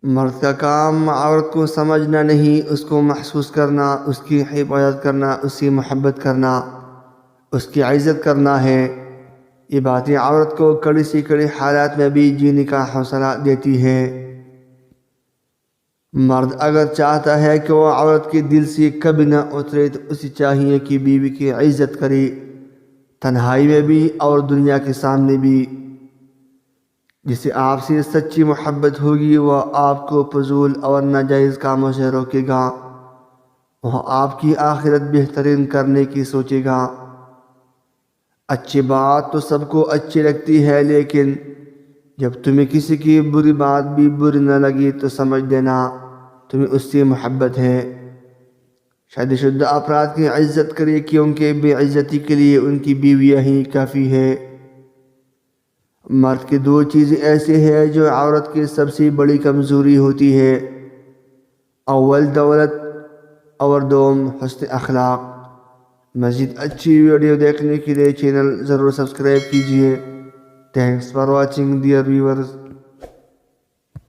مرد کا کام عورت کو سمجھنا نہیں، اس کو محسوس کرنا، اس کی حفاظت کرنا، اس سے محبت کرنا، اس کی عزت کرنا ہے۔ یہ باتیں عورت کو کڑی سے کڑی حالات میں بھی جینے کا حوصلہ دیتی ہے۔ مرد اگر چاہتا ہے کہ وہ عورت کے دل سے کبھی نہ اترے تو اسے چاہیے کہ بیوی کی عزت کرے، تنہائی میں بھی اور دنیا کے سامنے بھی۔ جسے آپ سے سچی محبت ہوگی وہ آپ کو فضول اور ناجائز کاموں سے روکے گا، وہ آپ کی آخرت بہترین کرنے کی سوچے گا۔ اچھی بات تو سب کو اچھی لگتی ہے، لیکن جب تمہیں کسی کی بری بات بھی بری نہ لگی تو سمجھ لینا تمہیں اس سے محبت ہے۔ شادی شدہ افراد کی عزت کرے کیونکہ بے عزتی کے لیے ان کی بیویاں ہی کافی ہے۔ مرد کی دو چیزیں ایسے ہیں جو عورت کی سب سے بڑی کمزوری ہوتی ہے، اول دولت اور دوم حسن اخلاق۔ مزید اچھی ویڈیو دیکھنے کے لیے چینل ضرور سبسکرائب کیجیے۔ Thanks for watching dear viewers.